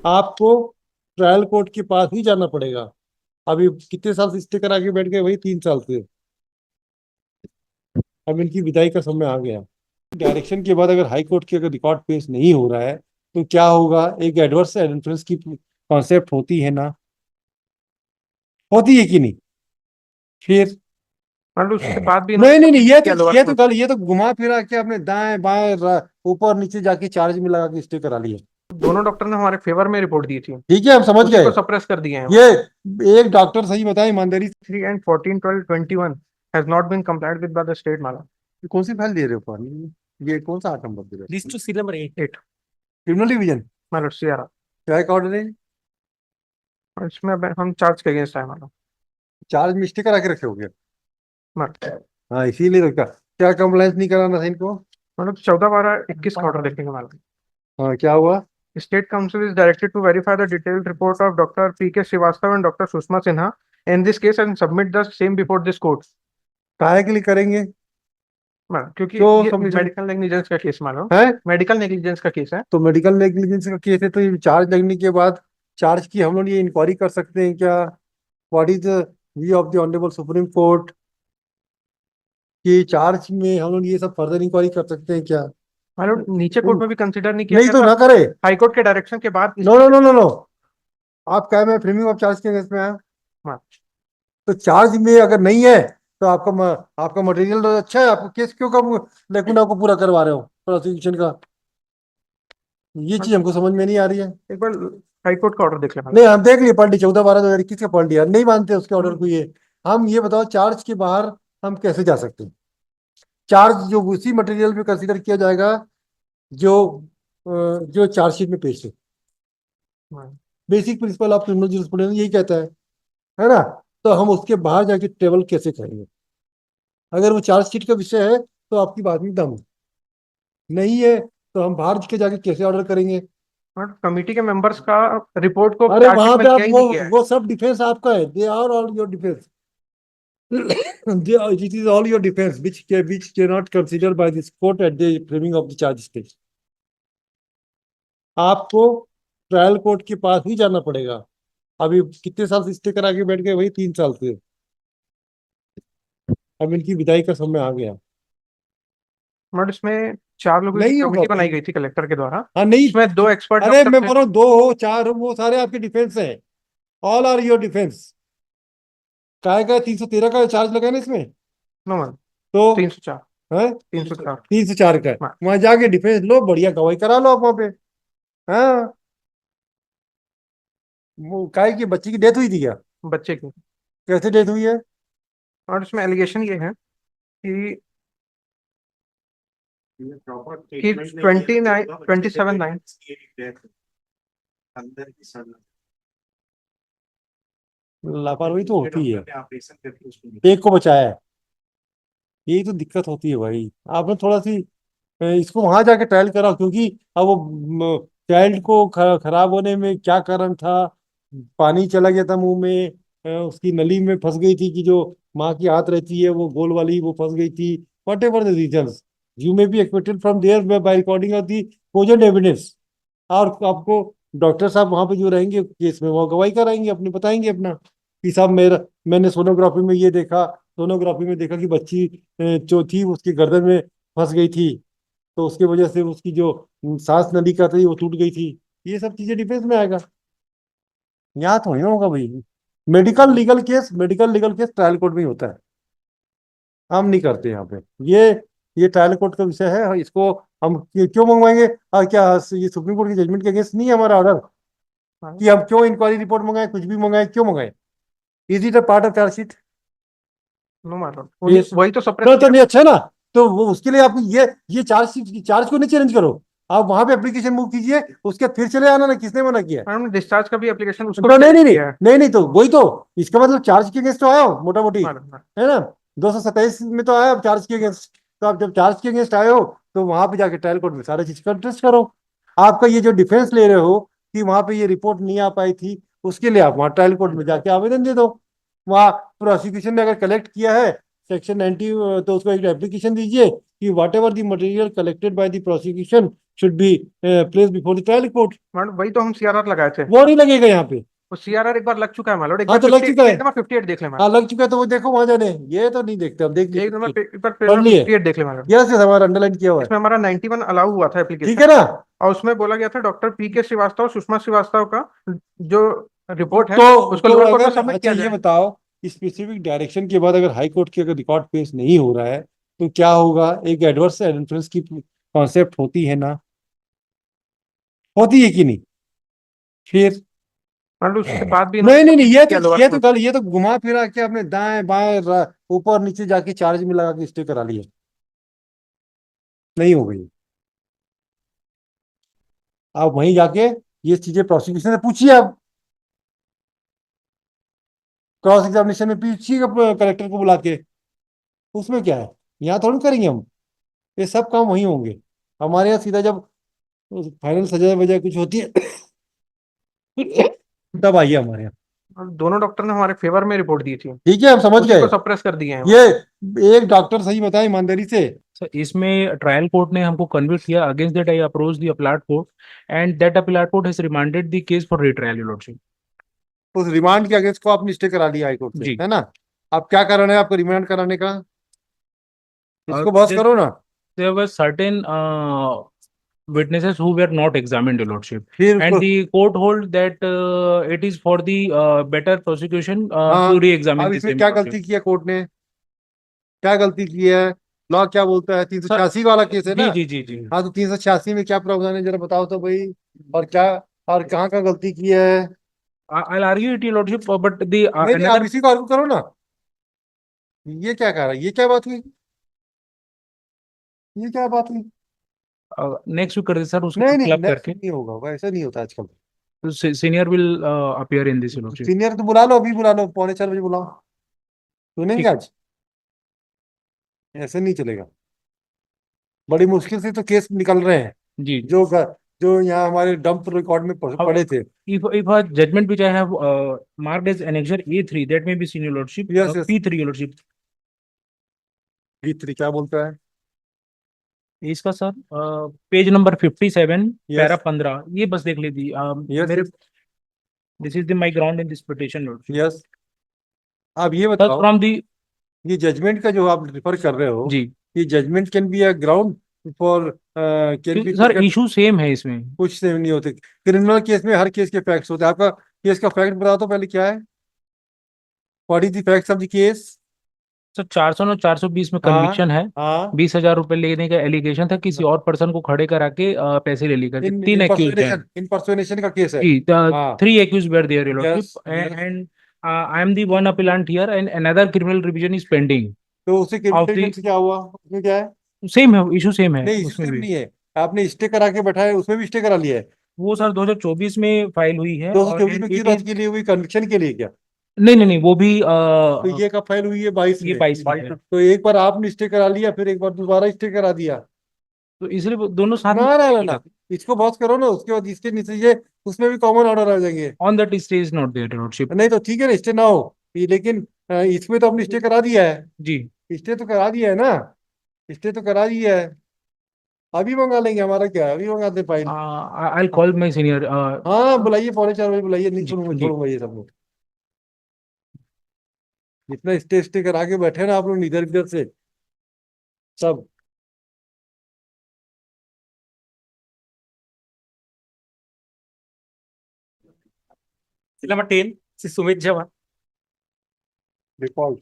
आपको trial court के पास ही जाना पड़ेगा। अभी कितने साल से स्टे करा के बैठ गए? वही 3 साल से। अब इनकी विदाई का समय आ गया। डायरेक्शन के बाद अगर हाई कोर्ट के अगर रिकॉर्ड पेश नहीं हो रहा है तो क्या होगा? एक एडवर्स इन्फ्लुएंस की कॉन्सेप्ट होती है ना, होती है कि नहीं? फिर मतलब उसके बाद भी इन्होंने नहीं नहीं नहीं, सबमिट ये किया तो लोअर ये तो कोर्ट। गल ये तो घुमा फिरा के आपने दाएं बाएं ऊपर नीचे जाके चार्ज में लगा के स्टे करा लिया। दोनों डॉक्टर ने हमारे फेवर में रिपोर्ट दी थी, ठीक है, हम समझ उसी गए। को सप्रेस कर दिए हैं। ये एक डॉक्टर सही बताए ईमानदारी से। 3 and 14 12 21 has not been complied with by the state माला। ये कौन सी फाइल दे रहे हो पानी? ये कौन सा आइटम दे रहे हो? List to serial number 8 criminal division मतलब सीआरआ। क्या एक ऑर्डर है? और इसमें अब हम चार्ज के अगेंस्ट है हमारा। चार्ज में स्टे करा के रखे हो गया? मतलब हाँ, इसीलिए रखा। क्या कंप्लाइंस नहीं कराना था इनको? 14 12 21 का ऑर्डर देखेंगे हमारा। हाँ, क्या हुआ? State Council is directed to verify the detailed report of Dr. P.K. Srivastava and Dr. Sushma Sinha in this case and submit the same before this court। काहे के लिए करेंगे? क्योंकि तो ये समझो मेडिकल नेग्लिजेंस का केस मानो, है। मेडिकल नेग्लिजेंस का केस है। तो मेडिकल नेग्लिजेंस का केस है तो ये चार्ज लगने के बाद चार्ज की हम लोग ये इंक्वायरी कर सकते हैं क्या? What is the view of the honourable supreme court कि चार्ज में हम लोग ये सब फर्दर इंक्वायरी कर सकते हैं क्या? मतलब नीचे कोर्ट में भी कंसिडर नहीं किया नहीं गया तो था। ना करे। हाई कोर्ट के डायरेक्शन के बाद no no no no no, आप क्या मैं फ्रेमिंग ऑफ चार्ज के केस में आया? हाँ, तो चार्ज में अगर नहीं है तो आपका मटेरियल तो अच्छा है, आपको केस क्यों कम लेकिन आपको पूरा करवा रहे हो प्रोसिक्यूशन का? ये चीज हमको समझ में नहीं आ रही है। एक बार हाई कोर्ट का ऑर्डर देख लेना। नहीं, हम देख लिए पढ़ 14/12/2021 का पढ़ लिया, नहीं मानते उसके ऑर्डर हम्म, को ये। हम ये बताओ चार्ज के बाहर हम कैसे जा सकते हैं? चार्ज जो उसी मटेरियल में कंसीडर किया जाएगा जो जो चार्जशीट में पेश है। हाँ। Basic principle of criminal jurisprudence यही कहता है ना? तो हम उसके बाहर जाके ट्रेवल कैसे करेंगे? अगर वो चार्जशीट का विषय है तो आपकी बात में दम है। नहीं है तो हम बाहर के जाके कैसे ऑर्डर करेंगे? और कमिटी के मेंबर्स का रिपोर्ट को अरे चार्जशीट वहां में पे लिया आप ही वो नहीं गया है। वो सब डिफेंस आपका है, they are all your defence. It is all your defense, which cannot consider by this court at the framing of the charge stage. आपको ट्रायल कोर्ट के पास ही जाना पड़ेगा। अभी कितने साल से स्टे करा के बैठ गए? वही 3 साल से। अब इनकी विदाई का समय आ गया। बट इसमें 4 लोगों की नहीं होगा कमेटी बनाई भाई। गई थी कलेक्टर के द्वारा। हाँ, नहीं। इसमें 2 एक्सपर्ट अरे डॉक्टर मैं थे। बोल रहा हूँ, 2 हो 4 हो वो सारे आपके डिफेंस है। All are your defence. काय का 313 का चार्ज लगा है ना इसमें? नो मन तो 304। है 304। 304 का है। हाँ, वहां जाके डिफेंस लो, बढ़िया गवाही करा लो आप वहां पे। हाँ, वो काय की बच्ची की डेथ हुई थी क्या? बच्चे की। कैसे डेथ हुई है? और इसमें एलिगेशन ये है कि कि 29 27/9। लापरवाही तो होती है। एक को बचाया है, यही तो दिक्कत होती है भाई। आपने थोड़ा सी इसको वहां जाके ट्रायल करा, क्योंकि अब वो चाइल्ड को खराब होने में क्या कारण था? पानी चला गया था मुंह में, उसकी नली में फंस गई थी कि जो माँ की हाथ रहती है वो गोल वाली, वो फंस गई थी। Whatever the reasons, you may be acquitted from there by recording of the cogent evidence. और आपको डॉक्टर साहब वहां पे जो रहेंगे केस में वो गवाही कराएंगे, अपने बताएंगे अपना कि साहब मैंने सोनोग्राफी में ये देखा, सोनोग्राफी में देखा कि बच्ची जो थी उसकी गर्दन में फंस गई थी, तो उसकी वजह से उसकी जो सांस नलिका थी वो टूट गई थी। ये सब चीजें डिफेंस में आएगा। यहाँ तो नहीं होगा भाई। Medical legal case trial court में ही होता है, हम नहीं करते यहाँ पे। ये ये ट्रायल कोर्ट का विषय है, इसको हम क्यों मंगवाएंगे? क्या ये सुप्रीम कोर्ट की जजमेंट के अगेंस्ट नहीं है हमारा ऑर्डर हाँ, कि हम क्यों इंक्वायरी रिपोर्ट मंगाए, कुछ भी मंगाए, क्यों मंगाए? Is it a part of chargesheet? No matter ये उन्हीं वही तो सप्रेस तो किया। नहीं अच्छा है ना? तो वो उसके लिए आप ये चार्ज को नहीं चेंज करो। आप वहां पे एप्लीकेशन मूव कीजिए, उसके बाद फिर चले आना ना, किसने मना किया? मैडम डिस्चार्ज का भी एप्लीकेशन उसको तो भी नहीं चेंज नहीं नहीं किया है। नहीं नहीं, तो वही तो। इसका मतलब चार्ज के अगेंस्ट तो आए हो मोटा मोटी, मैडम है ना? 227 में तो आया चार्ज के अगेंस्ट। तो आप जब चार्ज के अगेंस्ट आए हो तो वहां पे जाके ट्रायल कोर्ट में सारा चीज का टेस्ट करो। आपका ये जो डिफेंस ले रहे हो कि वहां पे ये रिपोर्ट नहीं आ पाई थी, उसके लिए आप वहां ट्रायल कोर्ट में जाके आवेदन दे दो। वहाँ प्रोसिक्यूशन ने अगर कलेक्ट किया है सेक्शन 90, तो उसको एक एप्लीकेशन दीजिए कि what ever the material collected by the prosecution should be placed before the trial court. Madam वही तो हम सीआरआर लगाए थे, वो नहीं लगेगा यहाँ पे। वो सीआरआर एक बार लग चुका है मालूम, एक हाँ बार तो लग 58 चुका है। पेज नंबर 58 देख ले मैडम, हाँ लग चुका है तो वो देखो वहां जाने, ये तो नहीं देखते हम, देख एक नंबर लिए एक बार पेज पढ़ नंबर लिए। 58 देख ले मैडम। यस यस हमारा अंडरलाइन किया हुआ है, इसमें हमारा 91 अलाउ हुआ था ठीक एप्लीकेशन, है ना। और उसमें बोला गया था डॉक्टर पी के श्रीवास्तव और सुषमा श्रीवास्तव का जो रिपोर्ट है तो उसको तो लोअर कोर्ट में अगर सबमिट अच्छा किया ये जाए। बताओ, स्पेसिफिक डायरेक्शन के बाद अगर हाई कोर्ट की अगर रिकॉर्ड पेश नहीं हो रहा है तो क्या होगा? एक एडवर्स इन्फ्लुएंस की कॉन्सेप्ट होती है ना, होती है कि नहीं? फिर मतलब उसके बाद भी नहीं इन्होंने नहीं नहीं, सबमिट किया लोअर कोर्ट। ये तो घुमा फिरा के अपने दाएं बाएं ऊपर नीचे जाके चार्ज में लगा के स्टे करा लिया, नहीं हो गई। आप वहीं जाके ये चीजें प्रोसिक्यूशन से पूछिए, आप क्रॉस एग्जामिनेशन में पूछिएगा कलेक्टर को बुला के, उसमें क्या है? यहाँ थोड़ी करेंगे हम, ये सब काम वहीं होंगे। हमारे यहाँ सीधा जब फाइनल सजा वजह कुछ होती है तब आइए हमारे यहाँ। और दोनों डॉक्टर ने हमारे फेवर में रिपोर्ट दी थी, ठीक है, हम समझ उसी गए। को सप्रेस कर दिए हैं। ये एक डॉक्टर सही बताए ईमानदारी से। सर इसमें ट्रायल कोर्ट ने हमको कन्विक्ट किया, against that I approach the appellate court and that appellate court has remanded the case for retrial, your lordship. उस रिमांड के अगेंस्ट को आपने स्टे करा लिया हाईकोर्ट से, जी। है ना? अब क्या कारण है आपको रिमांड कराने का? इसको बस There करो ना। there were certain witnesses who were not examined, your lordship, फिर and उसको, the court hold that it is for the better prosecution हाँ, to re-examine अब the इसमें same, क्या your lordship. गलती की है कोर्ट ने? क्या गलती की है? लॉ क्या बोलता है? तीन सौ सर छियासी वाला केस है ना? जी जी जी जी। हाँ तो 386 में क्या प्रावधान है जरा बताओ तो भाई। और क्या, और कहाँ का गलती की है? I'll argue it, your lordship, but the नहीं नहीं, आप another इसी को आर्गू करो ना। ये क्या कह रहा है? ये क्या बात हुई? ये क्या बात हुई? next week कर दे सर, उसको नहीं नहीं, क्लब नेक्स्ट करके नहीं होगा, वैसा नहीं होता आजकल। Senior will appear in this, your lordship. Senior तो बुला लो, अभी बुला लो, 3:45 बुलाओ, सुनेंगे ठीक। आज? ऐसे नहीं चलेगा। बड़ी मुश्किल से तो केस निकल रहे हैं, जी। जो यहाँ हमारे डंप रिकॉर्ड में पड़े थे। If a judgment which I have marked as annexure A3, that may be seen, your lordship. Yes yes, P3, your lordship. B3 क्या बोलता है? इसका sir page number 57 para yes 15, ये बस देख लीजिए यस मेरे। This is the my ground in this petition, lordship. Yes. आप ये सर बताओ, फ्रॉम दी। ये जजमेंट का जो आप रिफर कर रहे हो, जी। ये judgment can be a ground for, can be sir taken. Issue same है इसमें। कुछ से नहीं होते क्रिमिनल केस में, हर केस के फैक्ट्स होते हैं। आपका केस का फैक्ट बताओ तो पहले क्या है? What is the facts of the case? Sir 400 और 420 में हाँ कन्विक्शन है। हाँ। 20,000 रुपए लेने का एलिगेशन था, किसी और पर्सन को खड़े करा के पैसे ले ली करके। इन तीन एक्यूज है। इनपर्सोनेशन का केस है। जी। हाँ। 3 accused were there, your yes lordship, yes. and I am the one appellant here, and another criminal revision is pending तो उससे of the क्रिमिनल से क्या हुआ? उसमें क्या है? सेम है, इशू सेम है नहीं, इशू उसमें सेम भी। नहीं है। आपने स्टे करा के बैठा है, उसमें भी स्टे करा लिया है। वो सर 2024 में फाइल हुई है, दो सौ और चौबीस में किस बात के लिए हुई? कन्विक्शन के लिए क्या? नहीं नहीं नहीं, वो भी तो ये कब फाइल हुई है? 22 ये में। 22 में है। तो एक बार आपने स्टे करा लिया, फिर एक बार दोबारा स्टे करा दिया। तो इसलिए वो दोनों साथ में ना ना ना ना, इसको बॉस करो ना, उसके बाद इसके नीचे ये, उसमें भी कॉमन ऑर्डर आ जाएंगे। On that stay is not there, lordship. नहीं तो ठीक है ना, स्टे ना हो लेकिन इसमें तो आपने स्टे करा दिया है। जी। स्टे तो करा दिया है ना, स्टे तो करा दिया है। अभी मंगा लेंगे, हमारा क्या है, अभी मंगाते file. I call my senior. हाँ बुलाइए, 3:45 बुलाइए, नहीं जी छोड़ूंगा जी। छोड़ूंगा ये सब लोग। जितना स्टे स्टे करा के बैठे ना आप लोग इधर इधर से सब। Sila Martin, si Sumit Jawa. Record